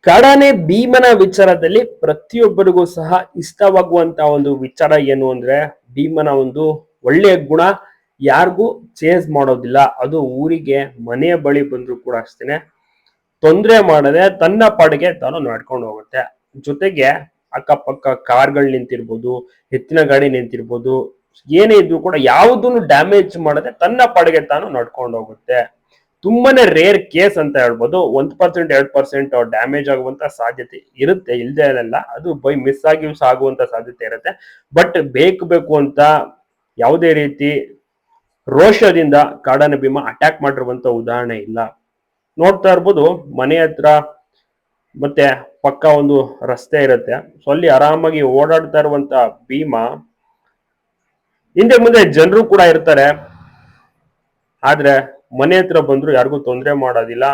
ಕಾಡಾನೆ ಭೀಮನ ವಿಚಾರದಲ್ಲಿ ಪ್ರತಿಯೊಬ್ಬರಿಗೂ ಸಹ ಇಷ್ಟವಾಗುವಂತ ಒಂದು ವಿಚಾರ ಏನು ಅಂದ್ರೆ ಭೀಮನ ಒಂದು ಒಳ್ಳೆಯ ಗುಣ. ಯಾರಿಗೂ ಚೇಂಜ್ ಮಾಡೋದಿಲ್ಲ. ಅದು ಊರಿಗೆ ಮನೆಯ ಬಳಿ ಬಂದ್ರು ಕೂಡ ಅಷ್ಟೇನೆ ತೊಂದರೆ ಮಾಡದೆ ತನ್ನ ಪಾಡಿಗೆ ತಾನು ನಡ್ಕೊಂಡು ಹೋಗುತ್ತೆ. ಜೊತೆಗೆ ಅಕ್ಕಪಕ್ಕ ಕಾರ್ಗಳು ನಿಂತಿರ್ಬೋದು, ಎತ್ತಿನ ಗಾಡಿ ನಿಂತಿರ್ಬೋದು, ಏನೇ ಇದ್ರು ಕೂಡ ಯಾವುದನ್ನು ಡ್ಯಾಮೇಜ್ ಮಾಡದೆ ತನ್ನ ಪಾಡಿಗೆ ತಾನು ನಡ್ಕೊಂಡು ಹೋಗುತ್ತೆ. ತುಂಬಾನೇ ರೇರ್ ಕೇಸ್ ಅಂತ ಹೇಳ್ಬೋದು. 1% 2% ಡ್ಯಾಮೇಜ್ ಆಗುವಂತ ಸಾಧ್ಯತೆ ಇರುತ್ತೆ, ಇಲ್ದೇ ಇರಲ್ಲ. ಅದು ಬೈ ಮಿಸ್ ಆಗಿ ಆಗುವಂತ ಸಾಧ್ಯತೆ ಇರುತ್ತೆ. ಬಟ್ ಬೇಕು ಅಂತ ಯಾವುದೇ ರೀತಿ ರೋಷದಿಂದ ಕಾಡಾನೆ ಭೀಮ ಅಟ್ಯಾಕ್ ಮಾಡಿರುವಂತ ಉದಾಹರಣೆ ಇಲ್ಲ. ನೋಡ್ತಾ ಇರ್ಬೋದು ಮನೆ ಹತ್ರ ಮತ್ತೆ ಪಕ್ಕ ಒಂದು ರಸ್ತೆ ಇರುತ್ತೆ. ಸೊ ಅಲ್ಲಿ ಆರಾಮಾಗಿ ಓಡಾಡ್ತಾ ಇರುವಂತ ಭೀಮ ಹಿಂದೆ ಮುಂದೆ ಜನರು ಕೂಡ ಇರ್ತಾರೆ, ಆದ್ರೆ ಮನೆ ಹತ್ರ ಬಂದ್ರು ಯಾರಿಗೂ ತೊಂದರೆ ಮಾಡೋದಿಲ್ಲ.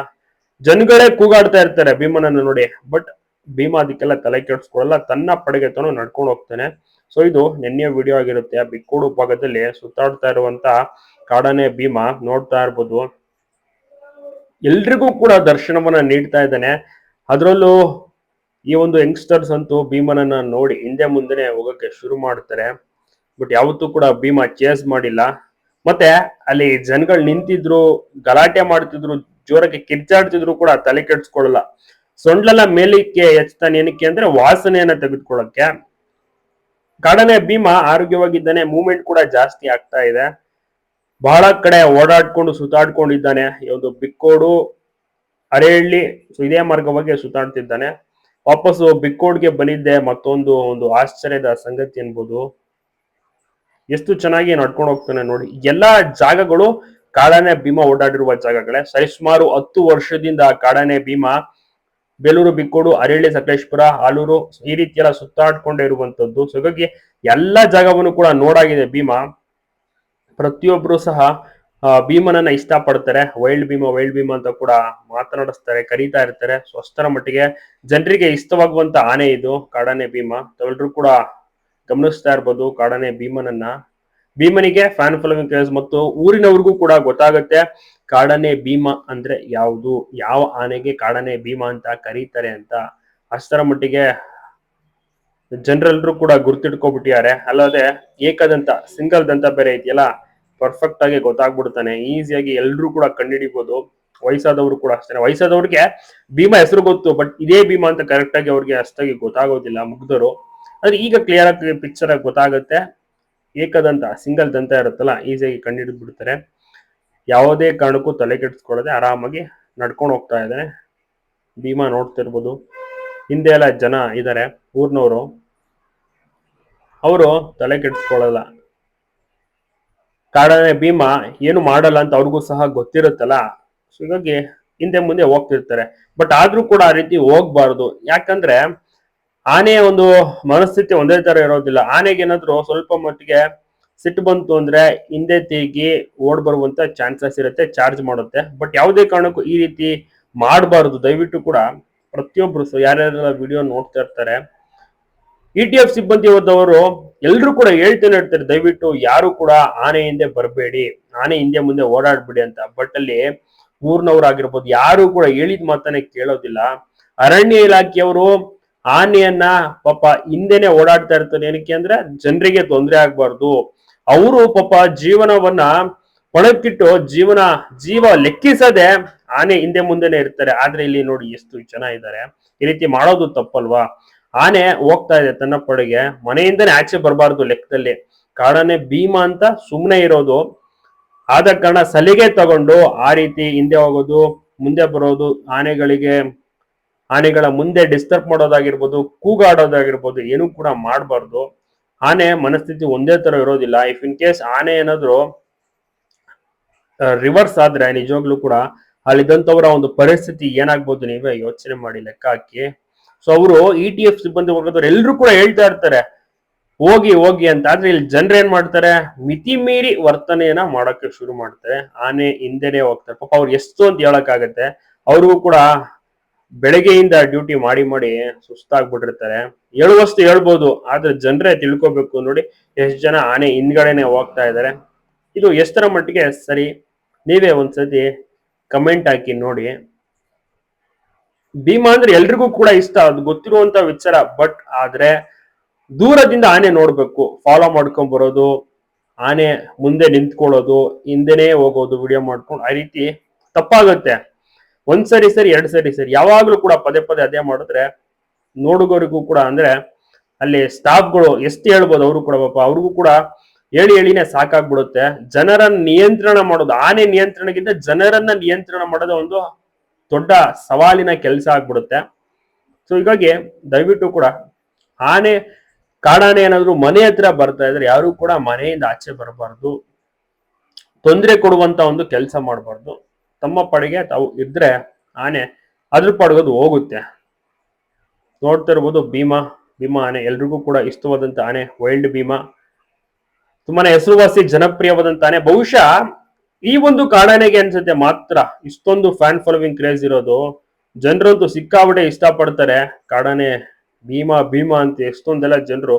ಜನಗಳೇ ಕೂಗಾಡ್ತಾ ಇರ್ತಾರೆ ಭೀಮನನ್ನು ನೋಡಿ, ಬಟ್ ಭೀಮ ಅದಕ್ಕೆಲ್ಲ ತಲೆ ಕೆಡಿಸ್ಕೊಳ್ಳಲ್ಲ, ತನ್ನ ಪಡೆಗೆ ತಾನು ನಡ್ಕೊಂಡು ಹೋಗ್ತಾನೆ. ಸೊ ಇದು ನೆನ್ನೆಯ ವಿಡಿಯೋ ಆಗಿರುತ್ತೆ. ಬಿಕ್ಕೋಡು ಭಾಗದಲ್ಲಿ ಸುತ್ತಾಡ್ತಾ ಇರುವಂತ ಕಾಡಾನೆ ಭೀಮ ನೋಡ್ತಾ ಇರ್ಬೋದು. ಎಲ್ರಿಗೂ ಕೂಡ ದರ್ಶನವನ್ನ ನೀಡ್ತಾ ಇದ್ದಾನೆ. ಅದರಲ್ಲೂ ಈ ಒಂದು ಯಂಗ್ಸ್ಟರ್ಸ್ ಅಂತೂ ಭೀಮನನ್ನ ನೋಡಿ ಹಿಂದೆ ಮುಂದೆನೆ ಹೋಗಕ್ಕೆ ಶುರು ಮಾಡ್ತಾರೆ. ಬಟ್ ಯಾವತ್ತೂ ಕೂಡ ಭೀಮ ಚೇಸ್ ಮಾಡಿಲ್ಲ. ಮತ್ತೆ ಅಲ್ಲಿ ಜನಗಳು ನಿಂತಿದ್ರು, ಗಲಾಟೆ ಮಾಡ್ತಿದ್ರು, ಜೋರಕ್ಕೆ ಕಿರ್ಚಾಡ್ತಿದ್ರು ಕೂಡ ತಲೆ ಕೆಡ್ಸ್ಕೊಳ್ಳಲ್ಲ. ಸೊಂಡ್ಲೆಲ್ಲ ಮೇಲಿಕ್ಕೆ ಎಚ್ತಾನೆ, ಏನಕ್ಕೆ ಅಂದ್ರೆ ವಾಸನೆಯನ್ನ ತೆಗೆದುಕೊಳ್ಳಕ್ಕೆ. ಕಾಡನೆ ಭೀಮ ಆರೋಗ್ಯವಾಗಿದ್ದಾನೆ, ಮೂವ್ಮೆಂಟ್ ಕೂಡ ಜಾಸ್ತಿ ಆಗ್ತಾ ಇದೆ. ಬಹಳ ಕಡೆ ಓಡಾಡ್ಕೊಂಡು ಸುತ್ತಾಡ್ಕೊಂಡಿದ್ದಾನೆ. ಈ ಒಂದು ಬಿಕ್ಕೋಡು ಅರೇಹಳ್ಳಿ ಸೊ ಇದೇ ಮಾರ್ಗವಾಗಿ ಸುತ್ತಾಡ್ತಿದ್ದಾನೆ. ವಾಪಸ್ಸು ಬಿಕ್ಕೋಡ್ಗೆ ಬಂದಿದ್ದೆ ಮತ್ತೊಂದು ಒಂದು ಆಶ್ಚರ್ಯದ ಸಂಗತಿ ಅನ್ಬೋದು. ಎಷ್ಟು ಚೆನ್ನಾಗಿ ನಡ್ಕೊಂಡು ಹೋಗ್ತಾನೆ ನೋಡಿ. ಎಲ್ಲಾ ಜಾಗಗಳು ಕಾಡಾನೆ ಭೀಮ ಓಡಾಡಿರುವ ಜಾಗಗಳೇ. ಸರಿಸುಮಾರು 10 ವರ್ಷದಿಂದ ಕಾಡಾನೆ ಭೀಮ ಬೇಲೂರು, ಬಿಕ್ಕೋಡು, ಅರೇಳಿ, ಸಕಲೇಶ್ಪುರ, ಆಲೂರು ಈ ರೀತಿ ಎಲ್ಲ ಸುತ್ತಾಡ್ಕೊಂಡೇ ಇರುವಂತದ್ದು. ಸೊ ಹಾಗಾಗಿ ಎಲ್ಲಾ ಜಾಗವನ್ನು ಕೂಡ ನೋಡಾಗಿದೆ ಭೀಮ. ಪ್ರತಿಯೊಬ್ರು ಸಹ ಭೀಮನನ್ನ ಇಷ್ಟ ಪಡ್ತಾರೆ. ವೈಲ್ಡ್ ಭೀಮ ಅಂತ ಕೂಡ ಮಾತನಾಡಿಸ್ತಾರೆ, ಕರೀತಾ ಇರ್ತಾರೆ. ಸೊ ಅಷ್ಟರ ಮಟ್ಟಿಗೆ ಜನರಿಗೆ ಇಷ್ಟವಾಗುವಂತ ಆನೆ ಇದು ಕಾಡಾನೆ ಭೀಮ. ತಾವೆಲ್ಲರೂ ಕೂಡ ಗಮನಿಸ್ತಾ ಇರ್ಬೋದು ಕಾಡಾನೆ ಭೀಮನಿಗೆ ಫ್ಯಾನ್ ಫಾಲೋವಿಂಗ್ ಕ್ರೇಜ್ ಮತ್ತು ಊರಿನವ್ರಿಗೂ ಕೂಡ ಗೊತ್ತಾಗುತ್ತೆ ಕಾಡಾನೆ ಭೀಮ ಅಂದ್ರೆ ಯಾವುದು, ಯಾವ ಆನೆಗೆ ಕಾಡಾನೆ ಭೀಮ ಅಂತ ಕರೀತಾರೆ ಅಂತ. ಅಷ್ಟರ ಮಟ್ಟಿಗೆ ಜನರೆಲ್ಲರೂ ಕೂಡ ಗುರ್ತಿಟ್ಕೊಬಿಟ್ಟಿದ್ದಾರೆ. ಅಲ್ಲದೆ ಏಕದಂತ ಸಿಂಗಲ್ ದಂತ ಬೇರೆ ಇದೆಯಲ್ಲ, ಪರ್ಫೆಕ್ಟ್ ಆಗಿ ಗೊತ್ತಾಗ್ಬಿಡ್ತಾನೆ. ಈಸಿಯಾಗಿ ಎಲ್ರು ಕೂಡ ಕಂಡುಹಿಡಿಬಹುದು. ವಯಸ್ಸಾದವರು ಕೂಡ ಅಷ್ಟೇ. ವಯಸ್ಸಾದವ್ರಿಗೆ ಭೀಮ ಹೆಸರು ಗೊತ್ತು, ಬಟ್ ಇದೇ ಭೀಮ ಅಂತ ಕರೆಕ್ಟ್ ಆಗಿ ಅವ್ರಿಗೆ ಅಷ್ಟಾಗಿ ಗೊತ್ತಾಗೋದಿಲ್ಲ ಮುಗ್ಧರು. ಆದ್ರೆ ಈಗ ಕ್ಲಿಯರ್ ಆಗಿ ಪಿಕ್ಚರ್ ಆಗಿ ಗೊತ್ತಾಗುತ್ತೆ. ಏಕದಂತ ಸಿಂಗಲ್ ದಂತ ಇರುತ್ತಲ್ಲ, ಈಸಿಯಾಗಿ ಕಂಡುಹಿಡಿದು ಬಿಡ್ತಾರೆ. ಯಾವುದೇ ಕಾರಣಕ್ಕೂ ತಲೆ ಕೆಡಿಸ್ಕೊಳ್ಳದೆ ಆರಾಮಾಗಿ ನಡ್ಕೊಂಡು ಹೋಗ್ತಾ ಇದ್ದಾನೆ ಭೀಮ. ನೋಡ್ತಿರ್ಬೋದು ಹಿಂದೆ ಎಲ್ಲ ಜನ ಇದ್ದಾರೆ ಊರ್ನವರು, ಅವರು ತಲೆ ಕೆಡಿಸ್ಕೊಳ್ಳಲ್ಲ. ಕಾಡಾನೆ ಭೀಮ ಏನು ಮಾಡಲ್ಲ ಅಂತ ಅವ್ರಿಗೂ ಸಹ ಗೊತ್ತಿರುತ್ತಲ್ಲ. ಸೊ ಹೀಗಾಗಿ ಹಿಂದೆ ಮುಂದೆ ಹೋಗ್ತಿರ್ತಾರೆ. ಬಟ್ ಆದ್ರೂ ಕೂಡ ಆ ರೀತಿ ಹೋಗ್ಬಾರ್ದು. ಯಾಕಂದ್ರೆ ಆನೆಯ ಒಂದು ಮನಸ್ಥಿತಿ ಒಂದೇ ತರ ಇರೋದಿಲ್ಲ. ಆನೆಗೆ ಏನಾದ್ರು ಸ್ವಲ್ಪ ಮಟ್ಟಿಗೆ ಸಿಟ್ಟು ಬಂತು ಅಂದ್ರೆ ಹಿಂದೆ ತಿರುಗಿ ಓಡ್ ಬರುವಂತ ಚಾನ್ಸಸ್ ಇರುತ್ತೆ, ಚಾರ್ಜ್ ಮಾಡುತ್ತೆ. ಬಟ್ ಯಾವುದೇ ಕಾರಣಕ್ಕೂ ಈ ರೀತಿ ಮಾಡಬಾರ್ದು. ದಯವಿಟ್ಟು ಕೂಡ ಪ್ರತಿಯೊಬ್ರು ಯಾರ್ಯಾರೆಲ್ಲ ವಿಡಿಯೋ ನೋಡ್ತಾ ಇರ್ತಾರೆ, ETF ಸಿಬ್ಬಂದಿ ಹೋದವರು ಎಲ್ರು ಕೂಡ ಹೇಳ್ತೇನೆ ಇರ್ತಾರೆ, ದಯವಿಟ್ಟು ಯಾರು ಕೂಡ ಆನೆ ಹಿಂದೆ ಬರಬೇಡಿ, ಆನೆ ಹಿಂದೆ ಮುಂದೆ ಓಡಾಡ್ಬಿಡಿ ಅಂತ. ಬಟ್ ಅಲ್ಲಿ ಊರ್ನವ್ರಾಗಿರ್ಬೋದು ಯಾರು ಕೂಡ ಹೇಳಿದ ಮಾತನ್ನೇ ಕೇಳೋದಿಲ್ಲ. ಅರಣ್ಯ ಇಲಾಖೆಯವರು ಆನೆಯನ್ನ ಪಾಪ ಹಿಂದೆನೆ ಓಡಾಡ್ತಾ ಇರ್ತಾರೆ. ಏನಕ್ಕೆ ಅಂದ್ರೆ ಜನರಿಗೆ ತೊಂದರೆ ಆಗ್ಬಾರ್ದು. ಅವರು ಪಾಪ ಜೀವನವನ್ನ ಪಣಕ್ಕಿಟ್ಟು ಜೀವ ಲೆಕ್ಕಿಸದೆ ಆನೆ ಹಿಂದೆ ಮುಂದೆನೆ ಇರ್ತಾರೆ. ಆದ್ರೆ ಇಲ್ಲಿ ನೋಡಿ ಎಷ್ಟು ಜನ ಇದ್ದಾರೆ. ಈ ರೀತಿ ಮಾಡೋದು ತಪ್ಪಲ್ವಾ? ಆನೆ ಹೋಗ್ತಾ ಇದೆ ತನ್ನ ಪಡೆಗೆ, ಮನೆಯಿಂದನೇ ಆಚೆ ಬರಬಾರ್ದು ಲೆಕ್ಕದಲ್ಲಿ. ಕಾಡಾನೆ ಭೀಮ ಅಂತ ಸುಮ್ಮನೆ ಇರೋದು. ಆದ ಕಾರಣ ಸಲಿಗೆ ತಗೊಂಡು ಆ ರೀತಿ ಹಿಂದೆ ಹೋಗೋದು, ಮುಂದೆ ಬರೋದು, ಆನೆಗಳ ಮುಂದೆ ಡಿಸ್ಟರ್ಬ್ ಮಾಡೋದಾಗಿರ್ಬೋದು, ಕೂಗಾಡೋದಾಗಿರ್ಬೋದು ಏನೂ ಕೂಡ ಮಾಡಬಾರ್ದು. ಆನೆ ಮನಸ್ಥಿತಿ ಒಂದೇ ತರ ಇರೋದಿಲ್ಲ. ಇಫ್ ಇನ್ ಕೇಸ್ ಆನೆ ಏನಾದ್ರು ರಿವರ್ಸ್ ಆದ್ರೆ ನಿಜವಾಗ್ಲೂ ಕೂಡ ಅಲ್ಲಿದ್ದಂಥವರ ಒಂದು ಪರಿಸ್ಥಿತಿ ಏನಾಗ್ಬೋದು ನೀವೇ ಯೋಚನೆ ಮಾಡಿ, ಲೆಕ್ಕ ಹಾಕಿ. ಸೊ ಅವರು ETF ಸಿಬ್ಬಂದಿ ವರ್ಗದವ್ರು ಎಲ್ರು ಕೂಡ ಹೇಳ್ತಾ ಇರ್ತಾರೆ ಹೋಗಿ ಅಂತ. ಆದ್ರೆ ಇಲ್ಲಿ ಜನರು ಏನ್ ಮಾಡ್ತಾರೆ, ಮಿತಿ ಮೀರಿ ವರ್ತನೆಯನ್ನ ಮಾಡಕ್ಕೆ ಶುರು ಮಾಡ್ತಾರೆ. ಆನೆ ಹಿಂದೆನೆ ಹೋಗ್ತಾರೆ. ಪಾಪ ಅವ್ರು ಎಷ್ಟು ಅಂತ ಹೇಳಕ್ಕಾಗತ್ತೆ. ಅವ್ರಿಗೂ ಕೂಡ ಬೆಳಗ್ಗೆಯಿಂದ ಡ್ಯೂಟಿ ಮಾಡಿ ಸುಸ್ತಾಗ್ಬಿಟ್ಟಿರ್ತಾರೆ. ಹೇಳುವಷ್ಟು ಹೇಳ್ಬೋದು, ಆದ್ರೆ ಜನರೇ ತಿಳ್ಕೊಬೇಕು. ನೋಡಿ ಎಷ್ಟು ಜನ ಆನೆ ಹಿಂದ್ಗಡೆನೆ ಹೋಗ್ತಾ ಇದ್ದಾರೆ. ಇದು ಎಷ್ಟರ ಮಟ್ಟಿಗೆ ಸರಿ, ನೀವೇ ಒಂದ್ಸತಿ ಕಮೆಂಟ್ ಹಾಕಿ ನೋಡಿ. ಭೀಮಾ ಅಂದ್ರೆ ಎಲ್ರಿಗೂ ಕೂಡ ಇಷ್ಟ, ಅದು ಗೊತ್ತಿರುವಂತ ವಿಚಾರ. ಬಟ್ ಆದ್ರೆ ದೂರದಿಂದ ಆನೆ ನೋಡ್ಬೇಕು, ಫಾಲೋ ಮಾಡ್ಕೊಂಡ್ ಬರೋದು, ಆನೆ ಮುಂದೆ ನಿಂತ್ಕೊಳ್ಳೋದು, ಹಿಂದೆನೆ ಹೋಗೋದು ವಿಡಿಯೋ ಮಾಡ್ಕೊಂಡು, ಆ ರೀತಿ ತಪ್ಪಾಗುತ್ತೆ. ಒಂದ್ಸರಿ ಸರಿ, ಎರಡ್ ಸರಿ ಸರಿ, ಯಾವಾಗ್ಲೂ ಕೂಡ ಪದೇ ಪದೇ ಅದೇ ಮಾಡಿದ್ರೆ ನೋಡುಗರಿಗೂ ಕೂಡ, ಅಂದ್ರೆ ಅಲ್ಲಿ ಸ್ಟಾಫ್ಗಳು ಎಷ್ಟು ಹೇಳ್ಬೋದು, ಅವರು ಕೂಡ ಪಾಪ ಅವ್ರಿಗೂ ಕೂಡ ಹೇಳಿ ಹೇಳಿನೇ ಸಾಕಾಗ್ಬಿಡುತ್ತೆ. ಜನರನ್ನ ನಿಯಂತ್ರಣ ಮಾಡೋದು, ಆನೆ ನಿಯಂತ್ರಣಕ್ಕಿಂತ ಜನರನ್ನ ನಿಯಂತ್ರಣ ಮಾಡೋದು ಒಂದು ದೊಡ್ಡ ಸವಾಲಿನ ಕೆಲಸ ಆಗ್ಬಿಡುತ್ತೆ. ಸೊ ಹೀಗಾಗಿ ದಯವಿಟ್ಟು ಕೂಡ ಆನೆ, ಕಾಡಾನೆ ಏನಾದ್ರು ಮನೆ ಹತ್ರ ಬರ್ತಾ ಇದ್ರೆ ಯಾರು ಕೂಡ ಮನೆಯಿಂದ ಆಚೆ ಬರಬಾರ್ದು, ತೊಂದರೆ ಕೊಡುವಂತ ಒಂದು ಕೆಲಸ ಮಾಡಬಾರ್ದು. ತಮ್ಮ ಪಡೆಗೆ ತಾವು ಇದ್ರೆ ಆನೆ ಅದ್ರ ಪಡೆಗೋದು ಹೋಗುತ್ತೆ. ನೋಡ್ತಾ ಇರ್ಬೋದು ಭೀಮಾ, ಭೀಮಾ ಆನೆ ಎಲ್ರಿಗೂ ಕೂಡ ಇಷ್ಟವಾದಂತ ಆನೆ, ವೈಲ್ಡ್ ಭೀಮಾ ತುಂಬಾನೇ ಹೆಸರುವಾಸಿ ಜನಪ್ರಿಯವಾದಂತ ಆನೆ. ಬಹುಶಃ ಈ ಒಂದು ಕಾಡಾನೆಗೆ ಅನ್ಸುತ್ತೆ ಮಾತ್ರ ಇಷ್ಟೊಂದು ಫ್ಯಾನ್ ಫಾಲೋವಿಂಗ್ ಕ್ರೇಜ್ ಇರೋದು. ಜನರಂತೂ ಸಿಕ್ಕಾಬಿಟ್ಟೆ ಇಷ್ಟಪಡ್ತಾರೆ ಕಾಡಾನೆ, ಭೀಮಾ ಭೀಮಾ ಅಂತ ಎಷ್ಟೊಂದೆಲ್ಲ ಜನರು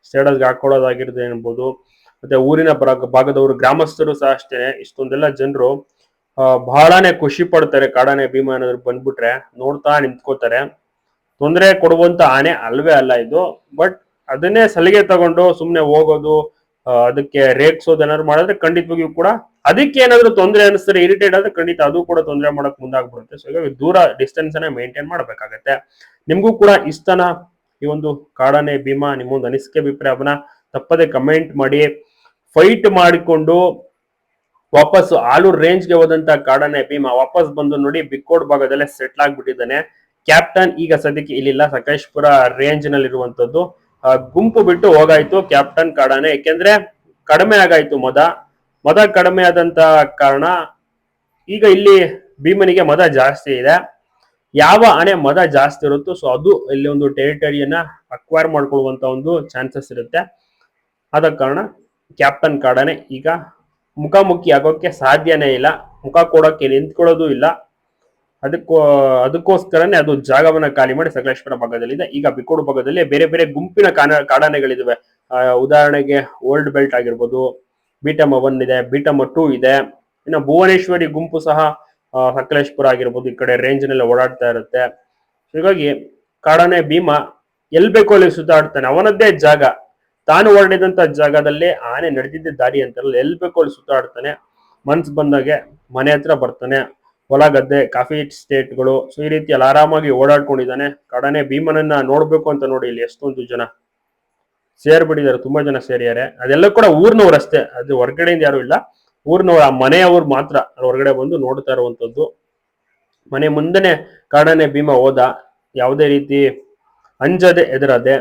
ಸ್ಟೇಟಸ್ಗೆ ಹಾಕೊಳ್ಳೋದಾಗಿರೋದು ಏನ್ಬೋದು. ಮತ್ತೆ ಊರಿನ ಭಾಗದವರು, ಗ್ರಾಮಸ್ಥರು ಸಹ ಅಷ್ಟೇ, ಇಷ್ಟೊಂದೆಲ್ಲ ಜನರು ಬಹಳಾನೇ ಖುಷಿ ಪಡ್ತಾರೆ ಕಾಡಾನೆ ಭೀಮಾ ಏನಾದ್ರು ಬಂದ್ಬಿಟ್ರೆ, ನೋಡ್ತಾ ನಿಂತ್ಕೋತಾರೆ. ತೊಂದರೆ ಕೊಡುವಂತ ಆನೆ ಅಲ್ವೇ ಅಲ್ಲ ಇದು. ಬಟ್ ಅದನ್ನೇ ಸಲಿಗೆ ತಗೊಂಡು ಸುಮ್ನೆ ಹೋಗೋದು, ಅದಕ್ಕೆ ರೇಗ್ಸೋದು ಏನಾದ್ರು ಮಾಡಿದ್ರೆ ಖಂಡಿತವಾಗಿಯೂ ಕೂಡ ಅದಕ್ಕೆ ಏನಾದ್ರು ತೊಂದರೆ ಅನಿಸ್ತಾರೆ, ಇರಿಟೇಟ್ ಆದ್ರೆ ಖಂಡಿತ ಅದು ಕೂಡ ತೊಂದರೆ ಮಾಡಕ್ ಮುಂದಾಗ್ಬಿಡುತ್ತೆ. ಸೊ ಹೀಗಾಗಿ ದೂರ ಡಿಸ್ಟೆನ್ಸ್ ಅನ್ನ ಮೇಂಟೈನ್ ಮಾಡ್ಬೇಕಾಗತ್ತೆ. ನಿಮ್ಗೂ ಕೂಡ ಇಷ್ಟನ ಈ ಒಂದು ಕಾಡಾನೆ ಭೀಮಾ? ನಿಮ್ಮೊಂದು ಅನಿಸಿಕೆ ಅಭಿಪ್ರಾಯವನ್ನ ತಪ್ಪದೆ ಕಮೆಂಟ್ ಮಾಡಿ. ಫೈಟ್ ಮಾಡಿಕೊಂಡು ವಾಪಸ್ ಆಲೂರು ರೇಂಜ್ಗೆ ಹೋದಂತ ಕಾಡಾನೆ ಭೀಮಾ ವಾಪಸ್ ಬಂದು ನೋಡಿ ಬಿಕ್ಕೋಡ್ ಭಾಗದಲ್ಲೇ ಸೆಟ್ಲ್ ಆಗ್ಬಿಟ್ಟಿದ್ದಾನೆ. ಕ್ಯಾಪ್ಟನ್ ಈಗ ಸದ್ಯಕ್ಕೆ ಇಲ್ಲಿಲ್ಲ, ಸಕಲೇಶ್ಪುರ ರೇಂಜ್ ನಲ್ಲಿ ಇರುವಂತದ್ದು. ಗುಂಪು ಬಿಟ್ಟು ಹೋಗಾಯ್ತು ಕ್ಯಾಪ್ಟನ್ ಕಾಡಾನೆ, ಯಾಕೆಂದ್ರೆ ಕಡಿಮೆ ಆಗಾಯ್ತು ಮದ ಕಡಿಮೆ ಆದಂತ ಕಾರಣ ಈಗ ಇಲ್ಲಿ ಭೀಮನಿಗೆ ಮದ ಜಾಸ್ತಿ ಇದೆ. ಯಾವ ಆನೆ ಮದ ಜಾಸ್ತಿ ಇರುತ್ತೋ ಸೊ ಅದು ಇಲ್ಲಿ ಒಂದು ಟೆರಿಟರಿಯನ್ನ ಅಕ್ವೈರ್ ಮಾಡ್ಕೊಳ್ಳುವಂತ ಒಂದು ಚಾನ್ಸಸ್ ಇರುತ್ತೆ. ಆದ ಕಾರಣ ಕ್ಯಾಪ್ಟನ್ ಕಾಡಾನೆ ಈಗ ಮುಖಾಮುಖಿ ಆಗೋಕೆ ಸಾಧ್ಯನೇ ಇಲ್ಲ, ಮುಖ ಕೊಡೋಕೆ ನಿಂತ್ಕೊಳ್ಳೋದು ಇಲ್ಲ. ಅದಕ್ಕೋಸ್ಕರನೇ ಅದು ಜಾಗವನ್ನ ಖಾಲಿ ಮಾಡಿ ಸಕಲೇಶ್ಪುರ ಭಾಗದಲ್ಲಿದೆ. ಈಗ ಬಿಕ್ಕೋಡು ಭಾಗದಲ್ಲಿ ಬೇರೆ ಬೇರೆ ಗುಂಪಿನ ಕಾಡಾನೆಗಳಿದಾವೆ. ಉದಾಹರಣೆಗೆ ಓಲ್ಡ್ ಬೆಲ್ಟ್ ಆಗಿರ್ಬೋದು, ಬೀಟಮ್ 1 ಇದೆ, ಬೀಟಮ್ 2 ಇದೆ. ಇನ್ನು ಭುವನೇಶ್ವರಿ ಗುಂಪು ಸಹ ಸಕಲೇಶ್ಪುರ ಆಗಿರ್ಬೋದು ಈ ಕಡೆ ರೇಂಜ್ ನಲ್ಲಿ ಓಡಾಡ್ತಾ ಇರುತ್ತೆ. ಹೀಗಾಗಿ ಕಾಡಾನೆ ಭೀಮಾ ಎಲ್ ಬೇಕೋ ಅಲ್ಲಿ ಸುತ್ತಾಡ್ತಾನೆ, ಅವನದ್ದೇ ಜಾಗ, ತಾನು ಹೊರಡಿದಂತ ಜಾಗದಲ್ಲೇ ಆನೆ ನಡೆದಿದ್ದ ದಾರಿ ಅಂತಾರಲ್ಲ, ಎಲ್ ಬೇಕೋ ಅಲ್ಲಿ ಸುತ್ತಾಡ್ತಾನೆ. ಮನ್ಸ್ ಬಂದಾಗೆ ಮನೆ ಹತ್ರ ಬರ್ತಾನೆ, ಹೊಲ ಗದ್ದೆ, ಕಾಫಿ ಸ್ಟೇಟ್ಗಳು, ಸೊ ಈ ರೀತಿ ಅಲ್ಲಿ ಆರಾಮಾಗಿ ಓಡಾಡ್ಕೊಂಡಿದ್ದಾನೆ. ಕಾಡಾನೆ ಭೀಮನನ್ನ ನೋಡ್ಬೇಕು ಅಂತ ನೋಡಿ ಇಲ್ಲಿ ಎಷ್ಟೊಂದು ಜನ ಸೇರ್ಬಿಟ್ಟಿದ್ದಾರೆ, ತುಂಬಾ ಜನ ಸೇರಿದ್ದಾರೆ. ಅದೆಲ್ಲ ಕೂಡ ಊರ್ನವ್ರು ಅಷ್ಟೇ, ಅದು ಹೊರಗಡೆಯಿಂದ ಯಾರು ಇಲ್ಲ, ಊರ್ನವ್ರು, ಆ ಮನೆಯವ್ರು ಮಾತ್ರ ಹೊರಗಡೆ ಬಂದು ನೋಡ್ತಾ ಇರುವಂತದ್ದು. ಮನೆ ಮುಂದೆನೆ ಕಾಡಾನೆ ಭೀಮಾ ಹೋದ, ಯಾವುದೇ ರೀತಿ ಅಂಜದೆ ಎದುರದೆ